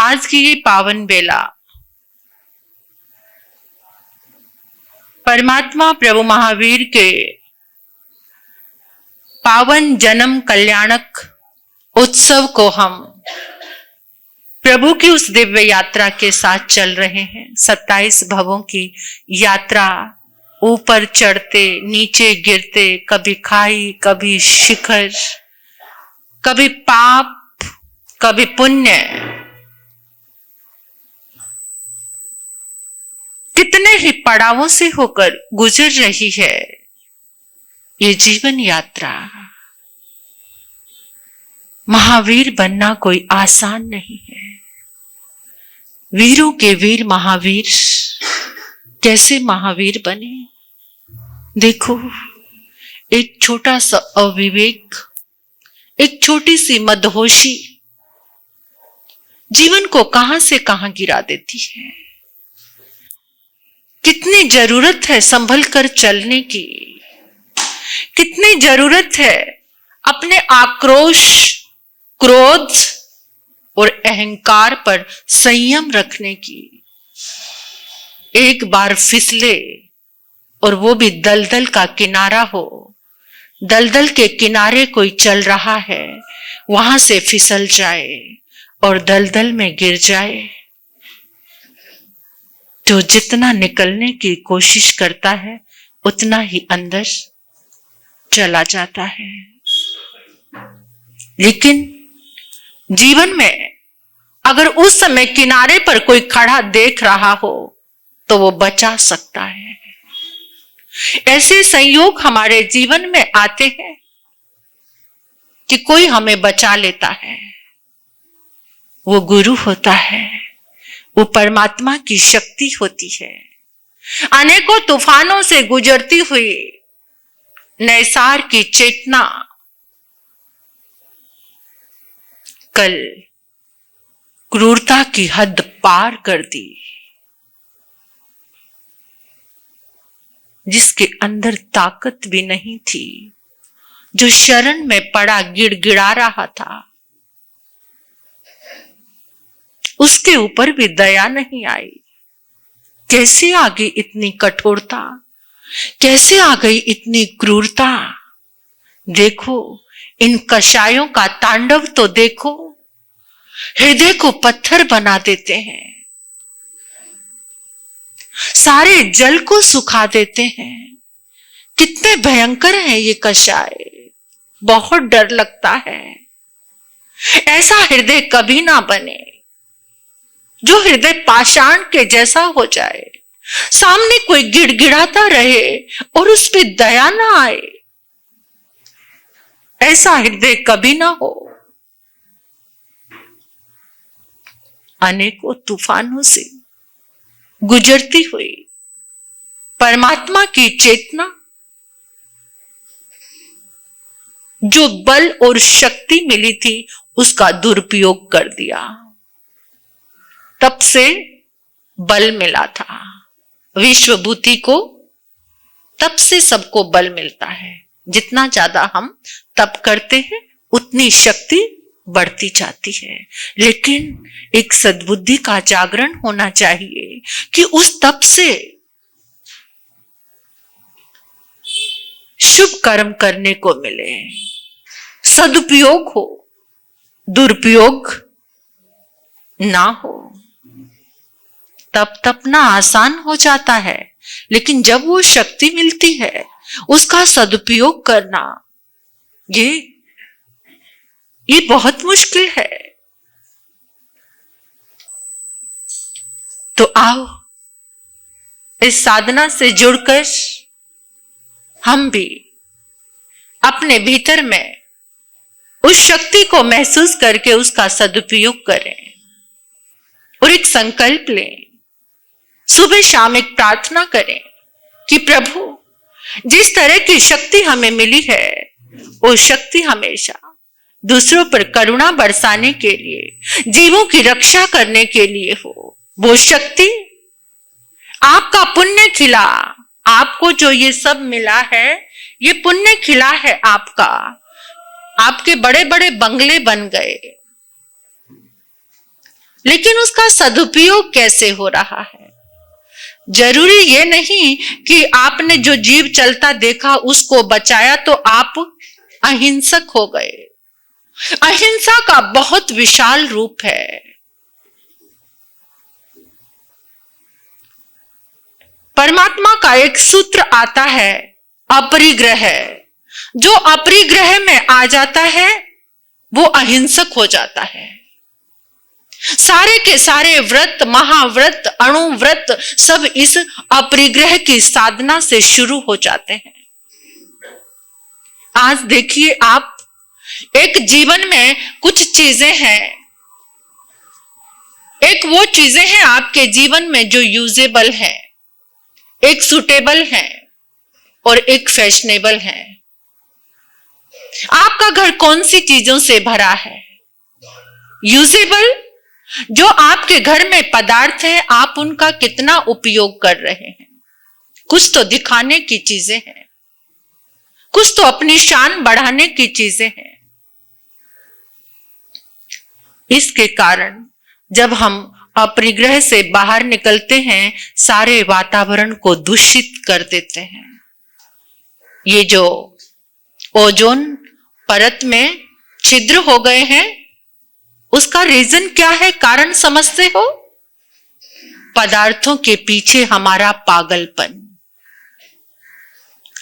आज की ये पावन बेला परमात्मा प्रभु महावीर के पावन जन्म कल्याणक उत्सव को हम प्रभु की उस दिव्य यात्रा के साथ चल रहे हैं। 27 भवों की यात्रा, ऊपर चढ़ते नीचे गिरते, कभी खाई कभी शिखर, कभी पाप कभी पुण्य, कितने ही पड़ावों से होकर गुजर रही है ये जीवन यात्रा। महावीर बनना कोई आसान नहीं है। वीरों के वीर महावीर कैसे महावीर बने? देखो, एक छोटा सा अविवेक, एक छोटी सी मदहोशी जीवन को कहां से कहां गिरा देती है। कितनी जरूरत है संभल कर चलने की, कितनी जरूरत है अपने आक्रोश, क्रोध और अहंकार पर संयम रखने की। एक बार फिसले और वो भी दलदल का किनारा हो, दलदल के किनारे कोई चल रहा है, वहां से फिसल जाए और दलदल में गिर जाए तो जितना निकलने की कोशिश करता है उतना ही अंदर चला जाता है। लेकिन जीवन में अगर उस समय किनारे पर कोई खड़ा देख रहा हो तो वो बचा सकता है। ऐसे संयोग हमारे जीवन में आते हैं कि कोई हमें बचा लेता है। वो गुरु होता है, वो परमात्मा की शक्ति होती है। अनेकों तूफानों से गुजरती हुई नैसार की चेतना कल क्रूरता की हद पार कर दी। जिसके अंदर ताकत भी नहीं थी, जो शरण में पड़ा गिड़गिड़ा रहा था, उसके ऊपर भी दया नहीं आई। कैसे आ गई इतनी कठोरता, कैसे आ गई इतनी क्रूरता? देखो, इन कषायों का तांडव तो देखो, हृदय को पत्थर बना देते हैं, सारे जल को सुखा देते हैं। कितने भयंकर है ये कषाय, बहुत डर लगता है। ऐसा हृदय कभी ना बने जो हृदय पाषाण के जैसा हो जाए, सामने कोई गिड़गिड़ाता रहे और उस पे दया ना आए। ऐसा हृदय कभी ना हो। अनेकों तूफानों से गुजरती हुई परमात्मा की चेतना, जो बल और शक्ति मिली थी उसका दुरुपयोग कर दिया। तप से बल मिला था, विश्वभूति को तप से सबको बल मिलता है। जितना ज्यादा हम तप करते हैं उतनी शक्ति बढ़ती जाती है। लेकिन एक सद्बुद्धि का जागरण होना चाहिए कि उस तप से शुभ कर्म करने को मिले, सदुपयोग हो, दुरुपयोग ना हो। तप तपना आसान हो जाता है, लेकिन जब वो शक्ति मिलती है उसका सदुपयोग करना ये बहुत मुश्किल है। तो आओ इस साधना से जुड़कर हम भी अपने भीतर में उस शक्ति को महसूस करके उसका सदुपयोग करें और एक संकल्प लें। सुबह शाम एक प्रार्थना करें कि प्रभु, जिस तरह की शक्ति हमें मिली है वो शक्ति हमेशा दूसरों पर करुणा बरसाने के लिए, जीवों की रक्षा करने के लिए हो। वो शक्ति आपका पुण्य खिला, आपको जो ये सब मिला है ये पुण्य खिला है आपका। आपके बड़े बड़े बंगले बन गए, लेकिन उसका सदुपयोग कैसे हो रहा है? जरूरी ये नहीं कि आपने जो जीव चलता देखा उसको बचाया तो आप अहिंसक हो गए। अहिंसा का बहुत विशाल रूप है। परमात्मा का एक सूत्र आता है, अपरिग्रह। जो अपरिग्रह में आ जाता है वो अहिंसक हो जाता है। सारे के सारे व्रत, महाव्रत, अणुव्रत सब इस अपरिग्रह की साधना से शुरू हो जाते हैं। आज देखिए आप, एक जीवन में कुछ चीजें हैं, एक वो चीजें हैं आपके जीवन में जो यूजेबल है, एक सुटेबल है और एक फैशनेबल है। आपका घर कौन सी चीजों से भरा है? यूजेबल, जो आपके घर में पदार्थ है, आप उनका कितना उपयोग कर रहे हैं। कुछ तो दिखाने की चीजें हैं, कुछ तो अपनी शान बढ़ाने की चीजें हैं। इसके कारण जब हम अपरिग्रह से बाहर निकलते हैं, सारे वातावरण को दूषित कर देते हैं। ये जो ओजोन परत में छिद्र हो गए हैं, उसका रीजन क्या है? कारण समझते हो? पदार्थों के पीछे हमारा पागलपन।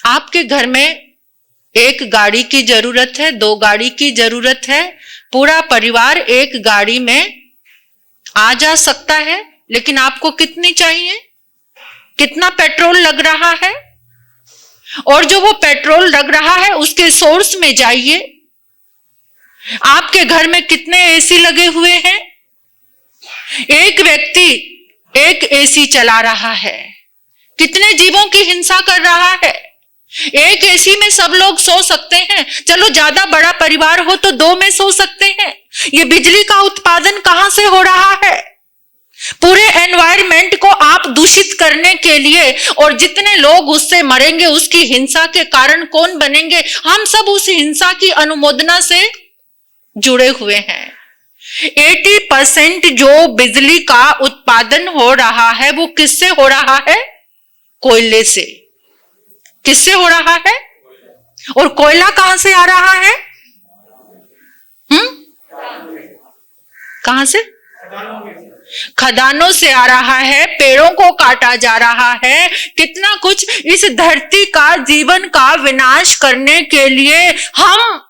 आपके घर में एक गाड़ी की जरूरत है, 2 गाड़ी की जरूरत है, पूरा परिवार एक गाड़ी में आ जा सकता है, लेकिन आपको कितनी चाहिए? कितना पेट्रोल लग रहा है? और जो वो पेट्रोल लग रहा है उसके सोर्स में जाइए। आपके घर में कितने एसी लगे हुए हैं? एक व्यक्ति एक एसी चला रहा है, कितने जीवों की हिंसा कर रहा है। एक एसी में सब लोग सो सकते हैं, चलो ज्यादा बड़ा परिवार हो तो 2 में सो सकते हैं। ये बिजली का उत्पादन कहां से हो रहा है? पूरे एनवायरमेंट को आप दूषित करने के लिए, और जितने लोग उससे मरेंगे उसकी हिंसा के कारण कौन बनेंगे? हम सब उस हिंसा की अनुमोदना से जुड़े हुए हैं। 80% जो बिजली का उत्पादन हो रहा है वो किससे हो रहा है? कोयले से। किससे हो रहा है? और कोयला कहां से आ रहा है? कहां से? खदानों से आ रहा है, पेड़ों को काटा जा रहा है, कितना कुछ। इस धरती का, जीवन का विनाश करने के लिए हम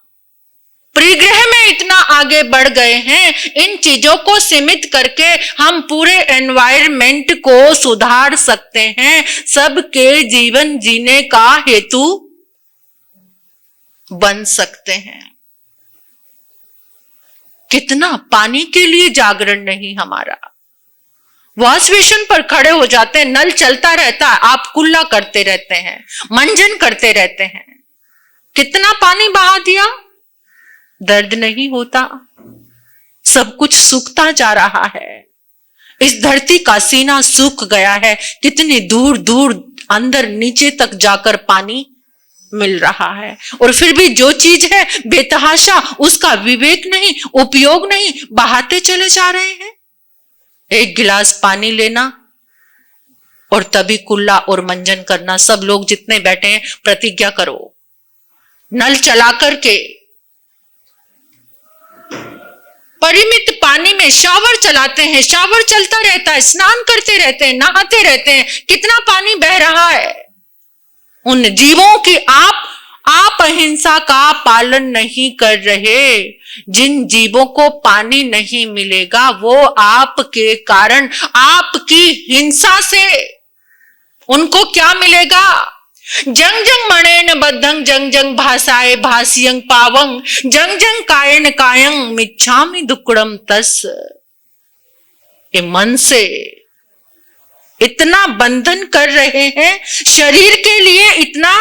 परिग्रह में इतना आगे बढ़ गए हैं। इन चीजों को सीमित करके हम पूरे एनवायरमेंट को सुधार सकते हैं, सबके जीवन जीने का हेतु बन सकते हैं। कितना पानी के लिए जागरण नहीं हमारा। वॉश बेसिन पर खड़े हो जाते हैं, नल चलता रहता है, आप कुल्ला करते रहते हैं, मंजन करते रहते हैं, कितना पानी बहा दिया, दर्द नहीं होता। सब कुछ सूखता जा रहा है। इस धरती का सीना सूख गया है, कितनी दूर दूर अंदर नीचे तक जाकर पानी मिल रहा है, और फिर भी जो चीज है बेतहाशा, उसका विवेक नहीं, उपयोग नहीं, बहाते चले जा रहे हैं। एक गिलास पानी लेना और तभी कुल्ला और मंजन करना। सब लोग जितने बैठे हैं प्रतिज्ञा करो, नल चला करके परिमित पानी में शावर चलाते हैं, शावर चलता रहता है, स्नान करते रहते हैं, नहाते रहते हैं, कितना पानी बह रहा है। उन जीवों की आप अहिंसा का पालन नहीं कर रहे। जिन जीवों को पानी नहीं मिलेगा वो आपके कारण, आपकी हिंसा से उनको क्या मिलेगा? जंग जंग मणेन बद्धं जंग जंग भासाए भासियं पावं जंग जंग कायन कायं मिच्छामि दुक्कड़म तस्। ये मन से इतना बंधन कर रहे हैं, शरीर के लिए इतना।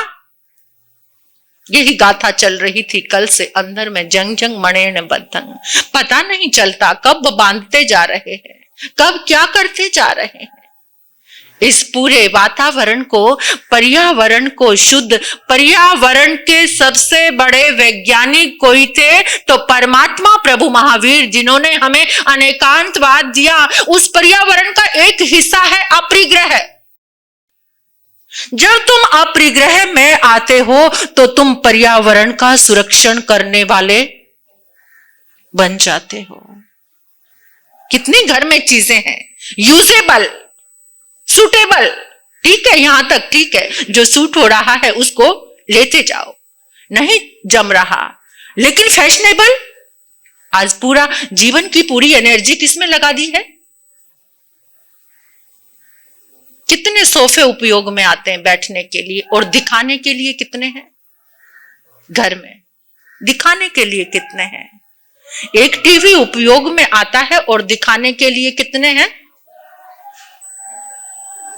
यही गाथा चल रही थी कल से अंदर में, जंग जंग मणेन बद्धं। पता नहीं चलता कब बांधते जा रहे हैं, कब क्या करते जा रहे हैं। इस पूरे वातावरण को, पर्यावरण को शुद्ध, पर्यावरण के सबसे बड़े वैज्ञानिक कोई थे तो परमात्मा प्रभु महावीर, जिन्होंने हमें अनेकांतवाद दिया। उस पर्यावरण का एक हिस्सा है अपरिग्रह। जब तुम अपरिग्रह में आते हो तो तुम पर्यावरण का सुरक्षण करने वाले बन जाते हो। कितनी घर में चीजें हैं यूजेबल, सूटेबल, ठीक है, यहां तक ठीक है, जो सूट हो रहा है उसको लेते जाओ, नहीं जम रहा, लेकिन फैशनेबल। आज पूरा जीवन की पूरी एनर्जी किसमें लगा दी है? कितने सोफे उपयोग में आते हैं बैठने के लिए, और दिखाने के लिए कितने हैं घर में, दिखाने के लिए कितने हैं। एक टीवी उपयोग में आता है और दिखाने के लिए कितने हैं।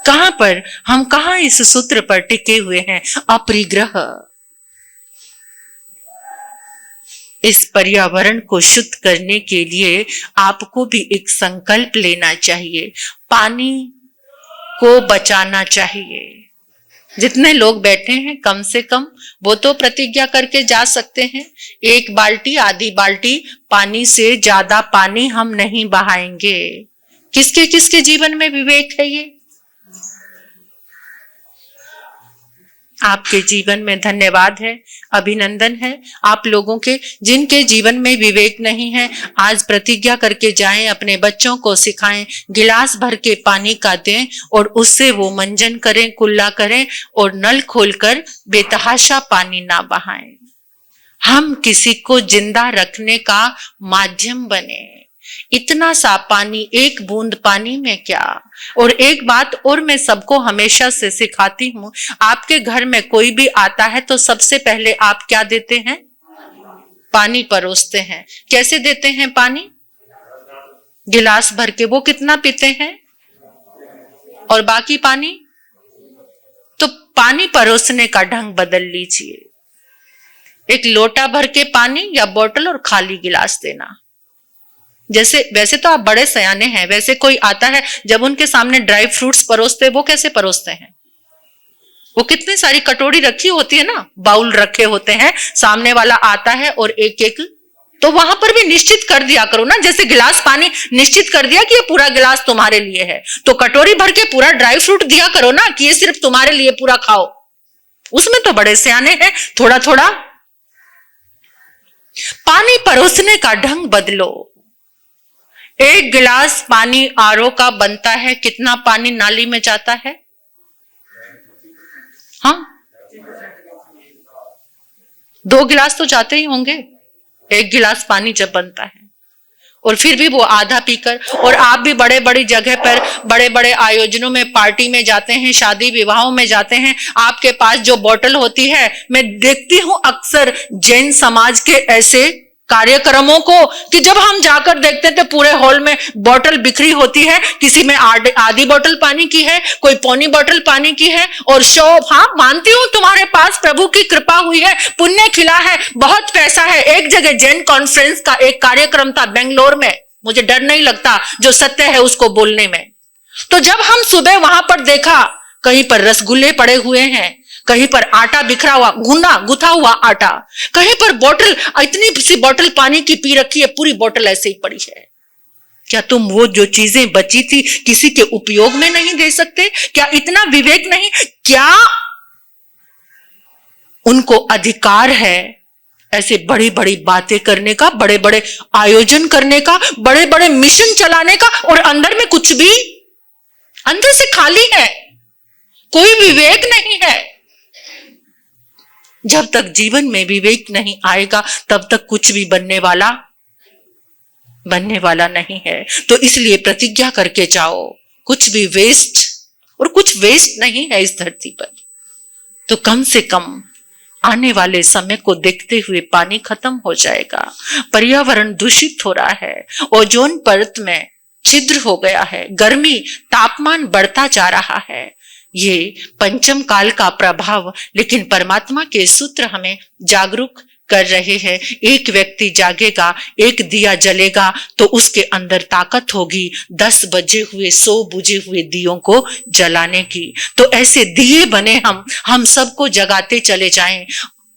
कहां पर हम, कहां इस सूत्र पर टिके हुए हैं? अपरिग्रह। इस पर्यावरण को शुद्ध करने के लिए आपको भी एक संकल्प लेना चाहिए, पानी को बचाना चाहिए। जितने लोग बैठे हैं कम से कम वो तो प्रतिज्ञा करके जा सकते हैं, एक बाल्टी आधी बाल्टी पानी से ज्यादा पानी हम नहीं बहाएंगे। किसके किसके जीवन में विवेक है ये? आपके जीवन में धन्यवाद है, अभिनंदन है आप लोगों के, जिनके जीवन में विवेक नहीं है। आज प्रतिज्ञा करके जाएं, अपने बच्चों को सिखाएं, गिलास भर के पानी का दें और उससे वो मंजन करें, कुल्ला करें और नल खोलकर बेतहाशा पानी ना बहाएं। हम किसी को जिंदा रखने का माध्यम बने। इतना सा पानी, एक बूंद पानी में क्या। और एक बात और मैं सबको हमेशा से सिखाती हूं, आपके घर में कोई भी आता है तो सबसे पहले आप क्या देते हैं? पानी परोसते हैं। कैसे देते हैं पानी? गिलास भर के। वो कितना पीते हैं? और बाकी पानी? तो पानी परोसने का ढंग बदल लीजिए। एक लोटा भर के पानी या बोतल और खाली गिलास देना। जैसे, वैसे तो आप बड़े सयाने हैं, वैसे कोई आता है जब उनके सामने ड्राई फ्रूट्स परोसते, वो कैसे परोसते हैं? वो कितनी सारी कटोरी रखी होती है ना, बाउल रखे होते हैं, सामने वाला आता है और एक एक, तो वहां पर भी निश्चित कर दिया करो ना, जैसे गिलास पानी निश्चित कर दिया कि ये पूरा गिलास तुम्हारे लिए है, तो कटोरी भर के पूरा ड्राई फ्रूट दिया करो ना कि ये सिर्फ तुम्हारे लिए, पूरा खाओ। उसमें तो बड़े सयाने हैं, थोड़ा थोड़ा। पानी परोसने का ढंग बदलो। एक गिलास पानी आरओ का बनता है, कितना पानी नाली में जाता है? हाँ, 2 गिलास तो जाते ही होंगे एक गिलास पानी जब बनता है, और फिर भी वो आधा पीकर। और आप भी बड़े बड़ी जगह पर, बड़े बड़े आयोजनों में, पार्टी में जाते हैं, शादी विवाहों में जाते हैं, आपके पास जो बोतल होती है, मैं देखती हूं अक्सर जैन समाज के ऐसे कार्यक्रमों को कि जब हम जाकर देखते थे पूरे हॉल में बोतल बिखरी होती है, किसी में आधी बोतल पानी की है, कोई पौनी बोतल पानी की है, और शो। हाँ, मानती हूं तुम्हारे पास प्रभु की कृपा हुई है, पुण्य खिला है, बहुत पैसा है। एक जगह जैन कॉन्फ्रेंस का एक कार्यक्रम था बेंगलोर में, मुझे डर नहीं लगता जो सत्य है उसको बोलने में। तो जब हम सुबह वहां पर देखा, कहीं पर रसगुल्ले पड़े हुए हैं, कहीं पर आटा बिखरा हुआ, गुथा हुआ आटा, कहीं पर बोतल, इतनी सी बोतल पानी की पी रखी है, पूरी बोतल ऐसे ही पड़ी है। क्या तुम वो जो चीजें बची थी किसी के उपयोग में नहीं दे सकते? क्या इतना विवेक नहीं? क्या उनको अधिकार है ऐसे बड़ी बड़ी बातें करने का, बड़े बड़े आयोजन करने का, बड़े बड़े मिशन चलाने का, और अंदर में कुछ भी, अंदर से खाली है, कोई विवेक नहीं है। जब तक जीवन में विवेक नहीं आएगा तब तक कुछ भी बनने वाला नहीं है। तो इसलिए प्रतिज्ञा करके जाओ, कुछ भी वेस्ट, और कुछ वेस्ट नहीं है इस धरती पर। तो कम से कम आने वाले समय को देखते हुए पानी खत्म हो जाएगा, पर्यावरण दूषित हो रहा है, ओजोन परत में छिद्र हो गया है, गर्मी, तापमान बढ़ता जा रहा है। ये पंचम काल का प्रभाव, लेकिन परमात्मा के सूत्र हमें जागरूक कर रहे हैं। एक व्यक्ति जागेगा, एक दिया जलेगा तो उसके अंदर ताकत होगी 10 बजे हुए 100 बुझे हुए दियों को जलाने की। तो ऐसे दिए बने हम सबको जगाते चले जाएं।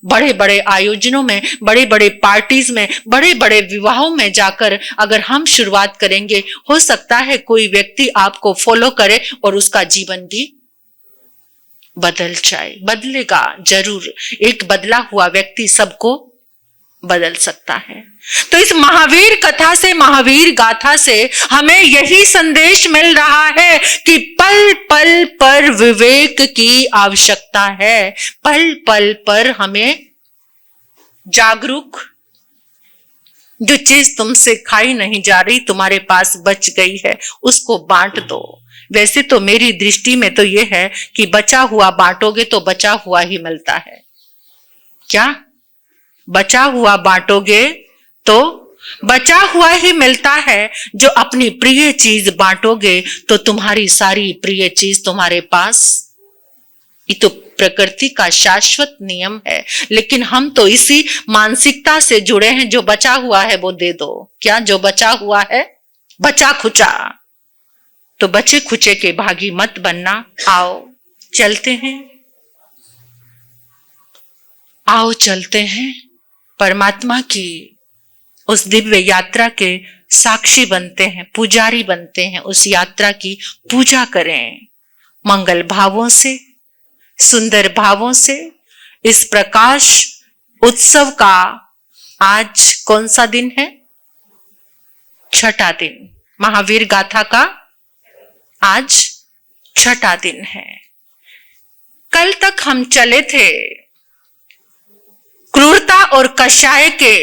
बड़े बड़े आयोजनों में, बड़े बड़े पार्टीज में, बड़े बड़े विवाहों में जाकर अगर हम शुरुआत करेंगे, हो सकता है कोई व्यक्ति आपको फॉलो करे और उसका जीवन भी बदल जाए। बदलेगा जरूर। एक बदला हुआ व्यक्ति सबको बदल सकता है। तो इस महावीर कथा से, महावीर गाथा से हमें यही संदेश मिल रहा है कि पल पल पर विवेक की आवश्यकता है। पल पल पर हमें जागरूक, जो चीज तुमसे खाई नहीं जा रही, तुम्हारे पास बच गई है, उसको बांट दो। वैसे तो मेरी दृष्टि में तो यह है कि बचा हुआ बांटोगे तो बचा हुआ ही मिलता है। क्या? बचा हुआ बांटोगे तो बचा हुआ ही मिलता है। जो अपनी प्रिय चीज बांटोगे तो तुम्हारी सारी प्रिय चीज तुम्हारे पास। ये तो प्रकृति का शाश्वत नियम है। लेकिन हम तो इसी मानसिकता से जुड़े हैं, जो बचा हुआ है वो दे दो। क्या? जो बचा हुआ है बचा खुचा। तो बचे खुचे के भागी मत बनना। आओ चलते हैं, आओ चलते हैं, परमात्मा की उस दिव्य यात्रा के साक्षी बनते हैं, पुजारी बनते हैं। उस यात्रा की पूजा करें मंगल भावों से, सुंदर भावों से। इस प्रकाश उत्सव का आज कौन सा दिन है? छठा दिन। महावीर गाथा का आज छठा दिन है। कल तक हम चले थे क्रूरता और कषाय के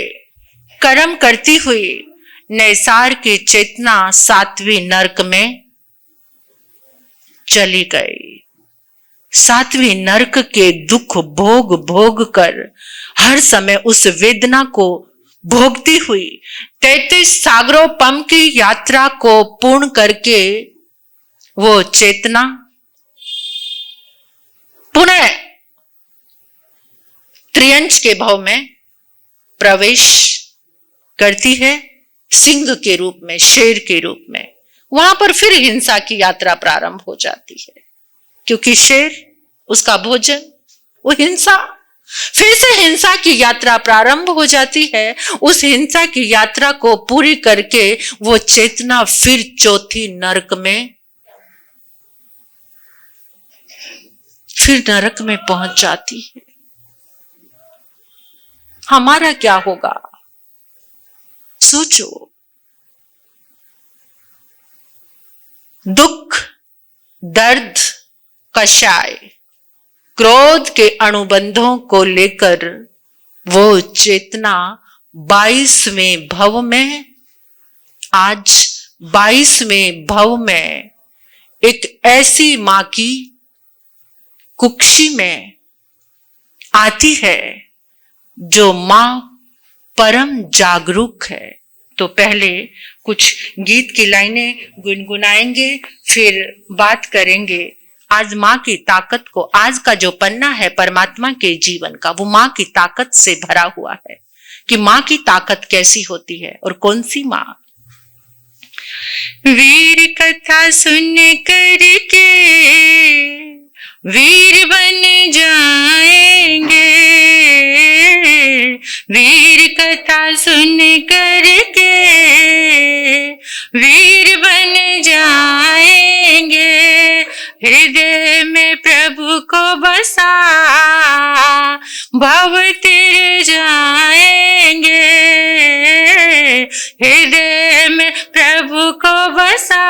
कर्म करती हुई नैसार की चेतना 7वीं नरक में चली गई। 7वीं नरक के दुख भोग भोग कर हर समय उस वेदना को भोगती हुई 33 सागरोपम की यात्रा को पूर्ण करके वो चेतना पुनः त्रियंच के भाव में प्रवेश करती है, सिंह के रूप में, शेर के रूप में। वहां पर फिर हिंसा की यात्रा प्रारंभ हो जाती है, क्योंकि शेर, उसका भोजन, वो हिंसा। फिर से हिंसा की यात्रा प्रारंभ हो जाती है। उस हिंसा की यात्रा को पूरी करके वो चेतना फिर चौथी नरक में, फिर नरक में पहुंच जाती है। हमारा क्या होगा? सोचो। दुख, दर्द, कषाय, क्रोध के अनुबंधों को लेकर वो चेतना 22वें भव में, आज 22वें भव में एक ऐसी मां की कुक्षी में आती है जो मां परम जागरूक है। तो पहले कुछ गीत की लाइनें गुनगुनाएंगे, फिर बात करेंगे आज मां की ताकत को। आज का जो पन्ना है परमात्मा के जीवन का, वो मां की ताकत से भरा हुआ है कि मां की ताकत कैसी होती है और कौन सी मां। वीर कथा सुन करके वीर बन जाएंगे, वीर कथा सुन करके वीर बन जाएंगे। हृदय में प्रभु को बसा भव तिर जाएंगे, हृदय में प्रभु को बसा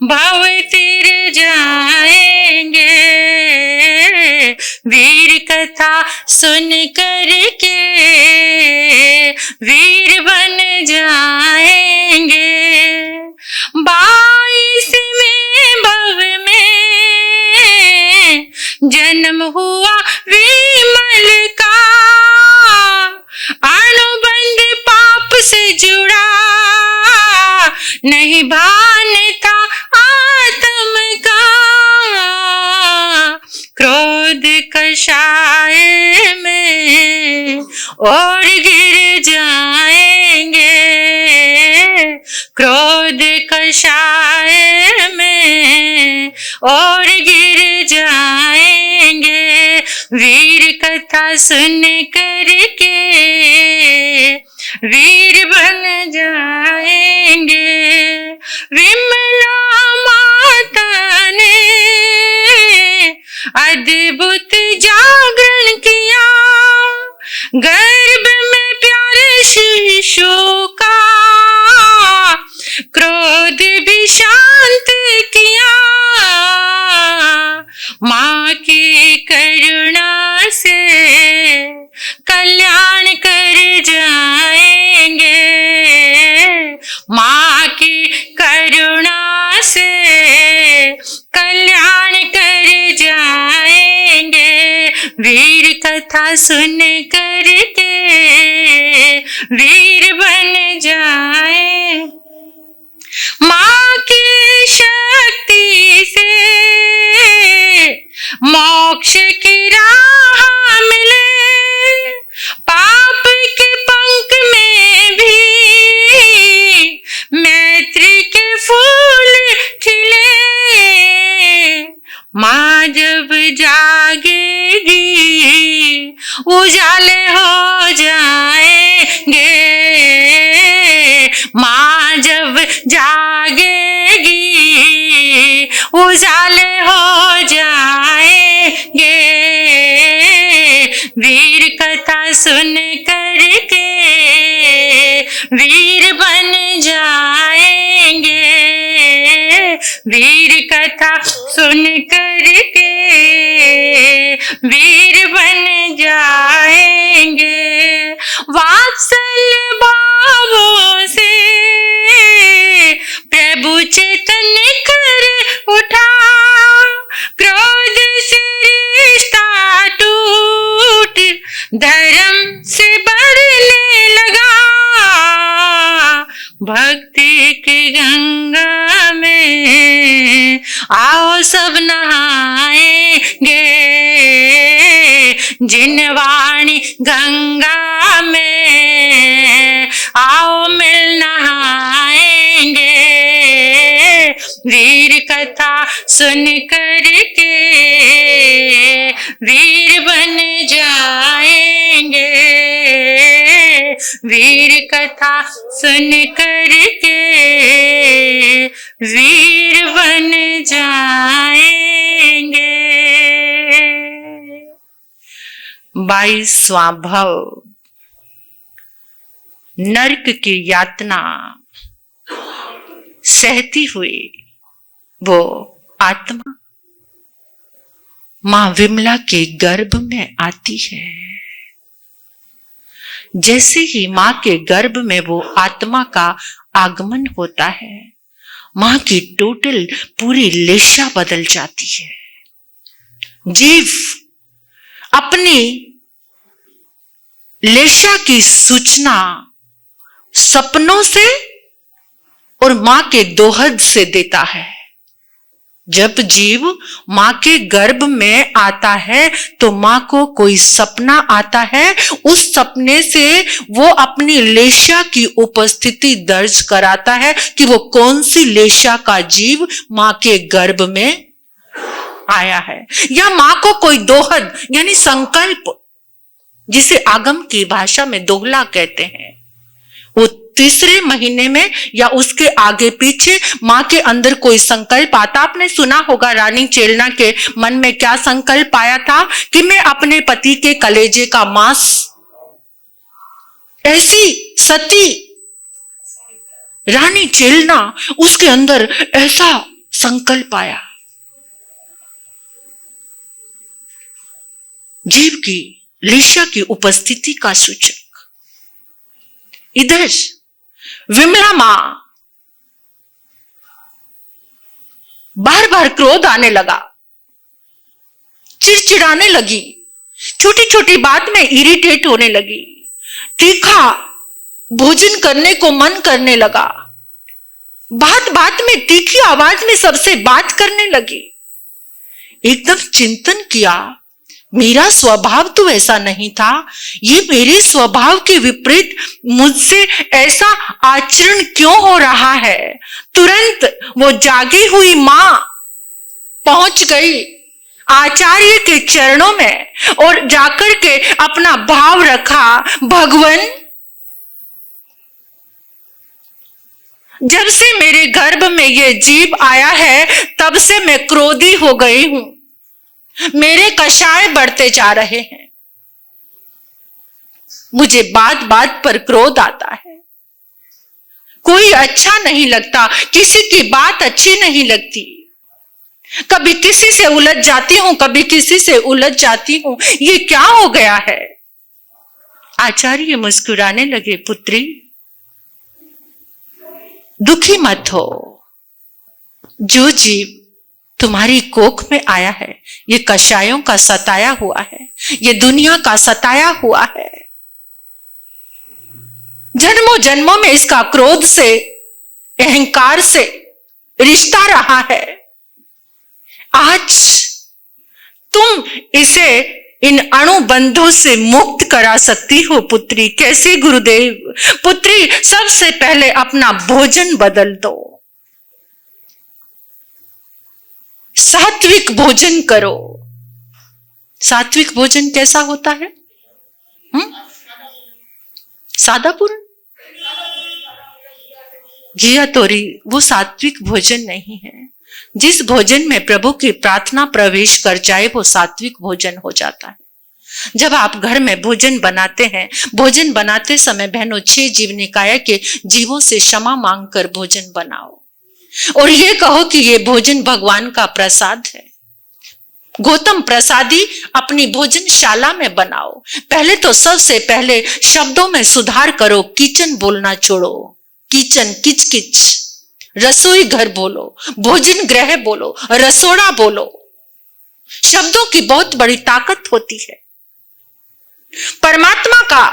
भव तिर जाएंगे। वीर कथा सुन करके वीर बन जाएंगे। 22वें भव में जन्म हुआ विमल का, अनुबंध पाप से जुड़ा नहीं भान था आत्म का। क्रोध कषाय में और गिर जाएंगे क्रोध कषाय में, और गिर जाएंगे वीर कथा सुन करके, वीर बन जाएंगे। विमला माता ने अद्भुत जागरण किया, गर्भ में प्यारे शिशु का क्रोध भी शांत किया। माँ की करुणा से कल्याण कर जाएंगे, माँ की करुणा से कल्याण कर जाएंगे। वीर कथा सुन करके वीर बन जाए। माँ की शक्ति से मोक्ष की राह मिले, पाप के पंख में भी मैत्री के फूल खिले। माँ जब जागेगी उजाले हो जाएंगे, माँ जब जागेगी उजाले हो जाएंगे। वीर कथा सुन करके वीर बन जाएंगे, वीर कथा सुन करके वीर बन जाएंगे। वात्सल्य भावों से प्रभु चेतन कर उठा, क्रोध से रिश्ता टूट धर्म से बढ़ने लगा। भक्ति की गंगा में आओ सब नहाएंगे, जिनवाणी गंगा में आओ मिल नहाएंगे। वीर कथा सुन करके वीर बन जाएंगे, वीर कथा सुन करके वीर बन जाएंगे। 22वां भव, नरक की यातना सहती हुई वो आत्मा मां विमला के गर्भ में आती है। जैसे ही मां के गर्भ में वो आत्मा का आगमन होता है, मां की टोटल पूरी लेशा बदल जाती है। जीव अपनी लेशा की सूचना सपनों से और मां के दोहद से देता है। जब जीव मां के गर्भ में आता है तो मां को कोई सपना आता है, उस सपने से वो अपनी लेशा की उपस्थिति दर्ज कराता है कि वो कौन सी लेशा का जीव मां के गर्भ में आया है। या मां को कोई दोहद यानी संकल्प, जिसे आगम की भाषा में दोहला कहते हैं, वो तीसरे महीने में या उसके आगे पीछे मां के अंदर कोई संकल्प आता। आपने सुना होगा रानी चेलना के मन में क्या संकल्प आया था कि मैं अपने पति के कलेजे का मांस, ऐसी सती रानी चेलना, उसके अंदर ऐसा संकल्प आया। जीव की लेशा की उपस्थिति का सूचक। इधर विमला मां बार बार क्रोध आने लगा, चिड़चिड़ाने लगी, छोटी छोटी बात में इरिटेट होने लगी, तीखा भोजन करने को मन करने लगा, बात बात में तीखी आवाज में सबसे बात करने लगी। एकदम चिंतन किया, मेरा स्वभाव तो ऐसा नहीं था, ये मेरे स्वभाव के विपरीत मुझसे ऐसा आचरण क्यों हो रहा है। तुरंत वो जागी हुई मां पहुंच गई आचार्य के चरणों में और जाकर के अपना भाव रखा, भगवान, जब से मेरे गर्भ में ये जीव आया है तब से मैं क्रोधी हो गई हूं, मेरे कषाय बढ़ते जा रहे हैं, मुझे बात बात पर क्रोध आता है, कोई अच्छा नहीं लगता, किसी की बात अच्छी नहीं लगती, कभी किसी से उलझ जाती हूं, कभी किसी से उलझ जाती हूं, ये क्या हो गया है। आचार्य मुस्कुराने लगे, पुत्री दुखी मत हो, जो जीव तुम्हारी कोख में आया है ये कषायों का सताया हुआ है, ये दुनिया का सताया हुआ है, जन्मों जन्मों में इसका क्रोध से, अहंकार से रिश्ता रहा है। आज तुम इसे इन अणुबंधों से मुक्त करा सकती हो पुत्री। कैसे गुरुदेव? पुत्री, सबसे पहले अपना भोजन बदल दो, सात्विक भोजन करो। सात्विक भोजन कैसा होता है? सादा पूर्ण, घिया तोरी, वो सात्विक भोजन नहीं है। जिस भोजन में प्रभु की प्रार्थना प्रवेश कर जाए वो सात्विक भोजन हो जाता है। जब आप घर में भोजन बनाते हैं, भोजन बनाते समय बहनों 6 जीव निकाय के जीवों से क्षमा मांगकर भोजन बनाओ और ये कहो कि ये भोजन भगवान का प्रसाद है। गौतम प्रसादी अपनी भोजनशाला में बनाओ। पहले तो सबसे पहले शब्दों में सुधार करो, किचन बोलना छोड़ो, किचन किच किच, रसोई घर बोलो, भोजन गृह बोलो, रसोड़ा बोलो। शब्दों की बहुत बड़ी ताकत होती है। परमात्मा का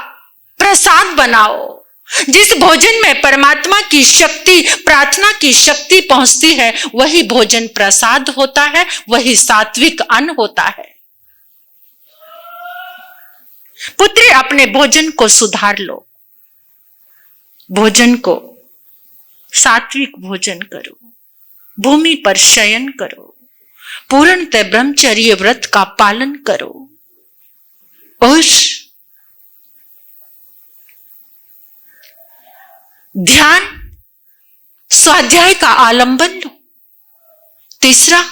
प्रसाद बनाओ। जिस भोजन में परमात्मा की शक्ति, प्रार्थना की शक्ति पहुंचती है वही भोजन प्रसाद होता है, वही सात्विक अन्न होता है। पुत्री, अपने भोजन को सुधार लो, भोजन को सात्विक भोजन करो, भूमि पर शयन करो, पूर्णतः ब्रह्मचर्य व्रत का पालन करो और ध्यान स्वाध्याय का आलंबन लो। तीसरा,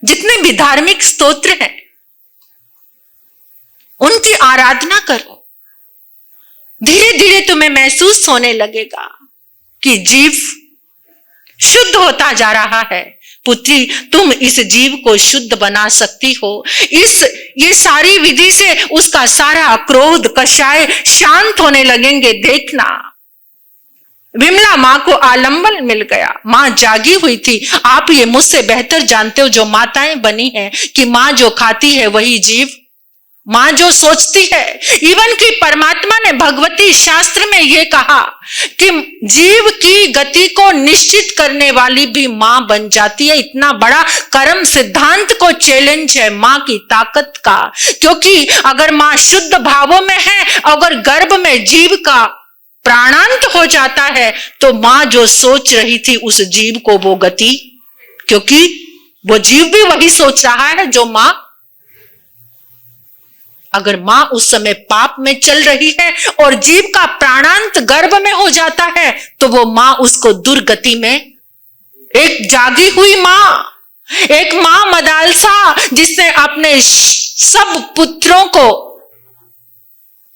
जितने भी धार्मिक स्तोत्र हैं उनकी आराधना करो। धीरे धीरे तुम्हें महसूस होने लगेगा कि जीव शुद्ध होता जा रहा है। पुत्री, तुम इस जीव को शुद्ध बना सकती हो। ये सारी विधि से उसका सारा क्रोध, कषाय शांत होने लगेंगे। देखना, विमला मां को आलंबन मिल गया, मां जागी हुई थी। आप ये मुझसे बेहतर जानते हो जो माताएं बनी हैं कि मां जो खाती है वही जीव, मां जो सोचती है। इवन कि परमात्मा ने भगवती शास्त्र में यह कहा कि जीव की गति को निश्चित करने वाली भी मां बन जाती है। इतना बड़ा कर्म सिद्धांत को चैलेंज है मां की ताकत का। क्योंकि अगर मां शुद्ध भावों में है, अगर गर्भ में जीव का प्राणांत हो जाता है तो मां जो सोच रही थी उस जीव को वो गति, क्योंकि वो जीव भी वही सोच रहा है जो मां, अगर मां उस समय पाप में चल रही है और जीव का प्राणांत गर्भ में हो जाता है तो वो मां उसको दुर्गति में, एक जागी हुई मां, एक मां मदालसा जिसने अपने सब पुत्रों को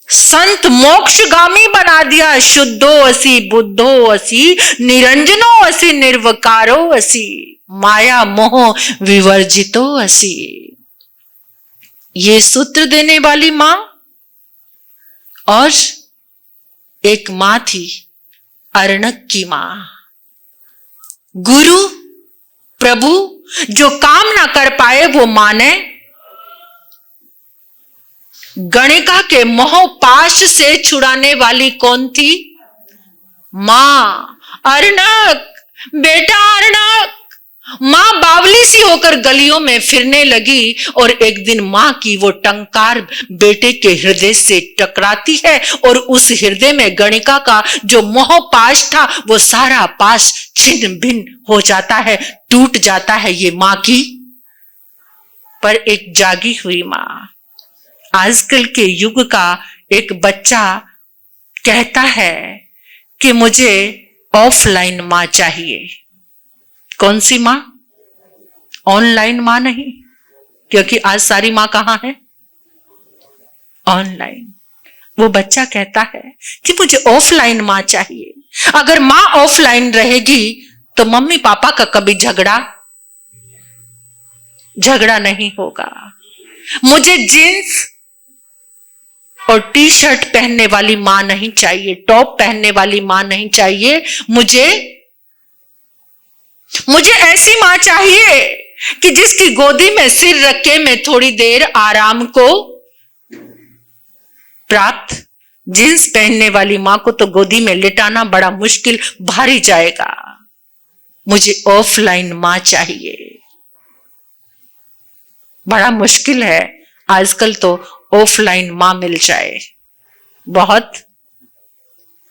संत मोक्षगामी बना दिया। शुद्धो असी, बुद्धो असी, निरंजनो असी, निर्वकारो असी, माया मोह विवर्जितो असी। ये सूत्र देने वाली मां और एक मां थी अर्णक की मां। गुरु प्रभु जो काम ना कर पाए वो मां ने गणिका के मोह पाश से छुड़ाने वाली कौन थी? मां। अर्णक, बेटा अर्णक, मां बावली सी होकर गलियों में फिरने लगी और एक दिन मां की वो टंकार बेटे के हृदय से टकराती है और उस हृदय में गणिका का जो मोह पाश था वो सारा पाश छिन्न भिन्न हो जाता है, टूट जाता है ये मां की। पर एक जागी हुई मां, आजकल के युग का एक बच्चा कहता है कि मुझे ऑफलाइन मां चाहिए। कौन सी मां? ऑनलाइन मां नहीं, क्योंकि आज सारी मां कहां है? ऑनलाइन। वो बच्चा कहता है कि मुझे ऑफलाइन मां चाहिए। अगर मां ऑफलाइन रहेगी तो मम्मी पापा का कभी झगड़ा नहीं होगा। मुझे जींस और टी शर्ट पहनने वाली मां नहीं चाहिए, टॉप पहनने वाली मां नहीं चाहिए। मुझे ऐसी मां चाहिए कि जिसकी गोदी में सिर रख के मैं थोड़ी देर आराम को प्राप्त। जींस पहनने वाली मां को तो गोदी में लिटाना बड़ा मुश्किल, भारी जाएगा। मुझे ऑफलाइन मां चाहिए। बड़ा मुश्किल है आजकल तो ऑफलाइन मां मिल जाए, बहुत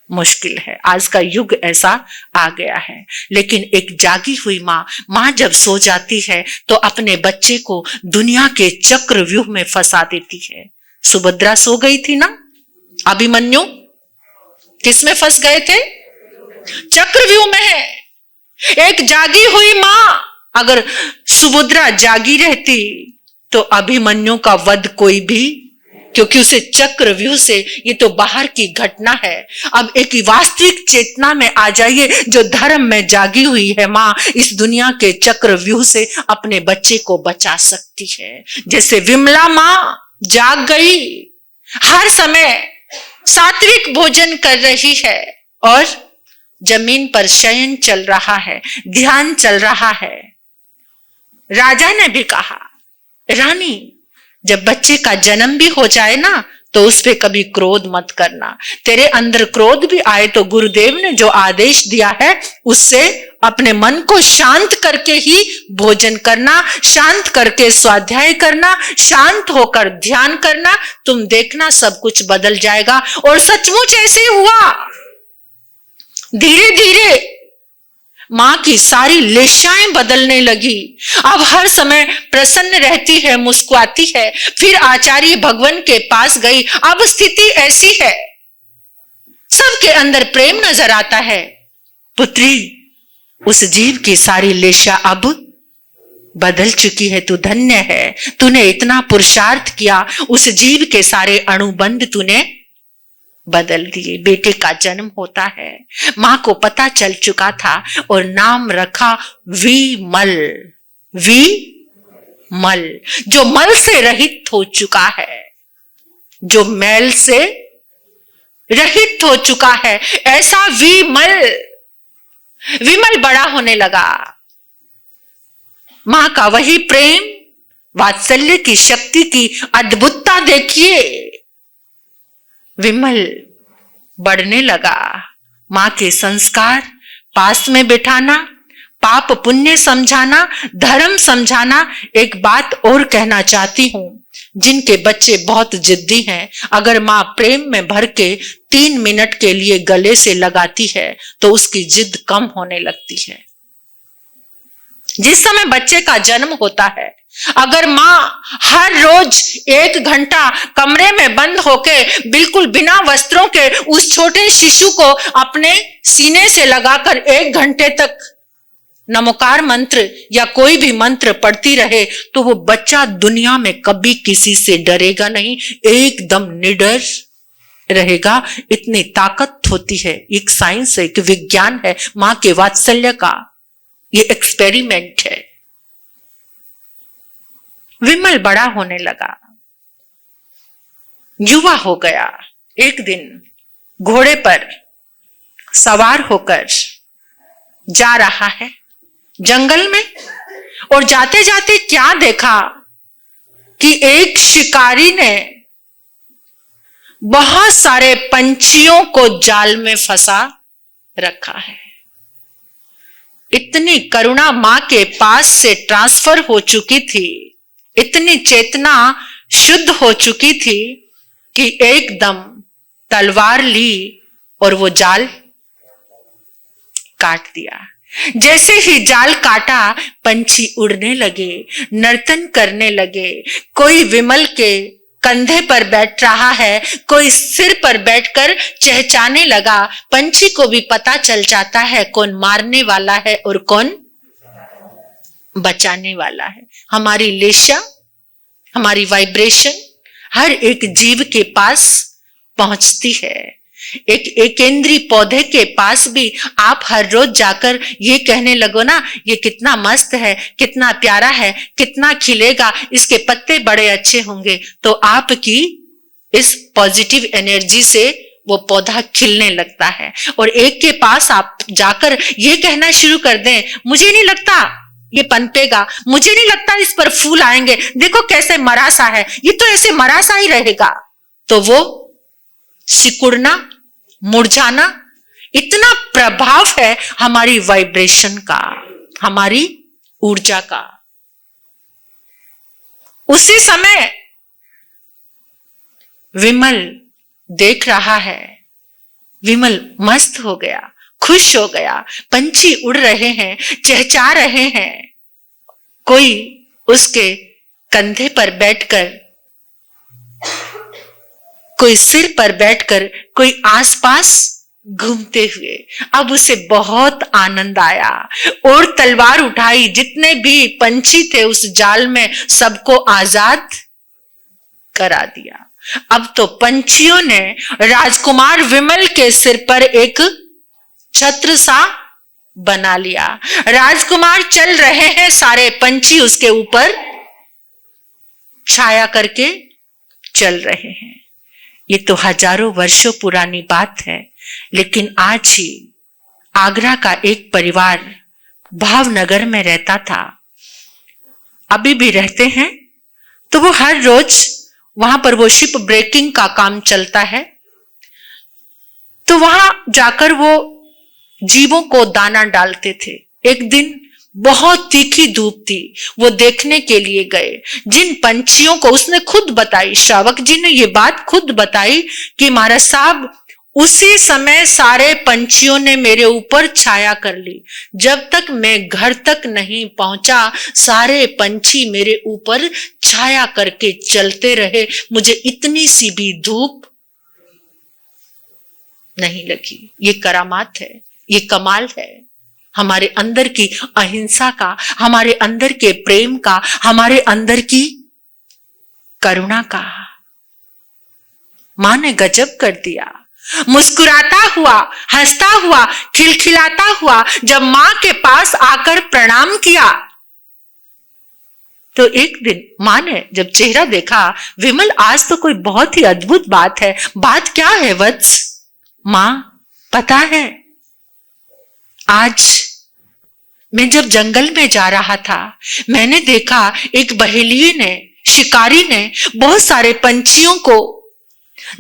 मुश्किल है। आज का युग ऐसा आ गया है। लेकिन एक जागी हुई मां जब सो जाती है तो अपने बच्चे को दुनिया के चक्रव्यूह में फंसा देती है। सुभद्रा सो गई थी ना, अभिमन्यु किस में फंस गए थे? चक्रव्यूह में है। एक जागी हुई मां, अगर सुभद्रा जागी रहती तो अभिमन्यु का वध कोई भी, क्योंकि उसे चक्रव्यूह से, ये तो बाहर की घटना है। अब एक वास्तविक चेतना में आ जाइए, जो धर्म में जागी हुई है मां इस दुनिया के चक्रव्यूह से अपने बच्चे को बचा सकती है। जैसे विमला मां जाग गई, हर समय सात्विक भोजन कर रही है और जमीन पर शयन चल रहा है, ध्यान चल रहा है। राजा ने भी कहा, रानी जब बच्चे का जन्म भी हो जाए ना तो उस पे कभी क्रोध मत करना। तेरे अंदर क्रोध भी आए तो गुरुदेव ने जो आदेश दिया है उससे अपने मन को शांत करके ही भोजन करना, शांत करके स्वाध्याय करना, शांत होकर ध्यान करना। तुम देखना सब कुछ बदल जाएगा। और सचमुच ऐसे हुआ। धीरे धीरे मां की सारी लेशाएं बदलने लगी। अब हर समय प्रसन्न रहती है, मुस्कुराती है। फिर आचार्य भगवान के पास गई। अब स्थिति ऐसी है, सबके अंदर प्रेम नजर आता है। पुत्री, उस जीव की सारी लेशा अब बदल चुकी है। तू धन्य है, तूने इतना पुरुषार्थ किया, उस जीव के सारे अणुबंध तूने बदल दिए। बेटे का जन्म होता है, मां को पता चल चुका था और नाम रखा विमल। विमल, जो मल से रहित हो चुका है, जो मैल से रहित हो चुका है, ऐसा विमल। विमल बड़ा होने लगा। मां का वही प्रेम, वात्सल्य की शक्ति की अद्भुतता देखिए। विमल बढ़ने लगा। मां के संस्कार, पास में बिठाना, पाप पुण्य समझाना, धर्म समझाना। एक बात और कहना चाहती हूं, जिनके बच्चे बहुत जिद्दी हैं, अगर मां प्रेम में भर के 3 मिनट के लिए गले से लगाती है तो उसकी जिद कम होने लगती है। जिस समय बच्चे का जन्म होता है, अगर मां हर रोज 1 घंटा कमरे में बंद होके बिल्कुल बिना वस्त्रों के उस छोटे शिशु को अपने सीने से लगाकर 1 घंटे तक नमोकार मंत्र या कोई भी मंत्र पढ़ती रहे तो वो बच्चा दुनिया में कभी किसी से डरेगा नहीं, एकदम निडर रहेगा। इतनी ताकत होती है। एक साइंस है, एक विज्ञान है मां के वात्सल्य का। ये एक्सपेरिमेंट है। विमल बड़ा होने लगा, युवा हो गया। एक दिन घोड़े पर सवार होकर जा रहा है जंगल में, और जाते जाते क्या देखा कि एक शिकारी ने बहुत सारे पंछियों को जाल में फंसा रखा है। इतनी करुणा मां के पास से ट्रांसफर हो चुकी थी, इतनी चेतना शुद्ध हो चुकी थी कि एकदम तलवार ली और वो जाल काट दिया। जैसे ही जाल काटा, पंछी उड़ने लगे, नर्तन करने लगे। कोई विमल के कंधे पर बैठ रहा है, कोई सिर पर बैठकर चहचहाने लगा। पंछी को भी पता चल जाता है कौन मारने वाला है और कौन बचाने वाला है। हमारी लेशा, हमारी वाइब्रेशन हर एक जीव के पास पहुंचती है। एक एकेंद्री पौधे के पास भी आप हर रोज जाकर ये कहने लगो ना, ये कितना मस्त है, कितना प्यारा है, कितना खिलेगा, इसके पत्ते बड़े अच्छे होंगे, तो आपकी इस पॉजिटिव एनर्जी से वो पौधा खिलने लगता है। और एक के पास आप जाकर ये कहना शुरू कर दें, मुझे नहीं लगता ये पनपेगा, मुझे नहीं लगता इस पर फूल आएंगे, देखो कैसे मरा सा है, ये तो ऐसे मरा सा ही रहेगा, तो वो सिकुड़ना, मुरझाना, इतना प्रभाव है हमारी वाइब्रेशन का, हमारी ऊर्जा का। उसी समय विमल देख रहा है, विमल मस्त हो गया, खुश हो गया। पंछी उड़ रहे हैं, चहचहा रहे हैं, कोई उसके कंधे पर बैठकर, कोई सिर पर बैठकर, कोई आसपास घूमते हुए। अब उसे बहुत आनंद आया और तलवार उठाई, जितने भी पंछी थे उस जाल में सबको आजाद करा दिया। अब तो पंछियों ने राजकुमार विमल के सिर पर एक छत्र सा बना लिया। राजकुमार चल रहे हैं, सारे पंछी उसके ऊपर छाया करके चल रहे हैं। ये तो हजारों वर्षों पुरानी बात है, लेकिन आज ही आगरा का एक परिवार भावनगर में रहता था, अभी भी रहते हैं। तो वो हर रोज वहां पर वो शिप ब्रेकिंग का काम चलता है, तो वहां जाकर वो जीवों को दाना डालते थे। एक दिन बहुत तीखी धूप थी, वो देखने के लिए गए। जिन पंछियों को उसने खुद बताई, श्रावक जी ने ये बात खुद बताई कि महाराज साहब, उसी समय सारे पंछियों ने मेरे ऊपर छाया कर ली। जब तक मैं घर तक नहीं पहुंचा, सारे पंछी मेरे ऊपर छाया करके चलते रहे, मुझे इतनी सी भी धूप नहीं लगी। ये करामात है, ये कमाल है हमारे अंदर की अहिंसा का, हमारे अंदर के प्रेम का, हमारे अंदर की करुणा का। मां ने गजब कर दिया। मुस्कुराता हुआ, हंसता हुआ, खिलखिलाता हुआ जब मां के पास आकर प्रणाम किया, तो एक दिन मां ने जब चेहरा देखा, विमल आज तो कोई बहुत ही अद्भुत बात है। बात क्या है वत्स? मां, पता है, आज मैं जब जंगल में जा रहा था, मैंने देखा एक बहेलिये ने, शिकारी ने बहुत सारे पंछियों को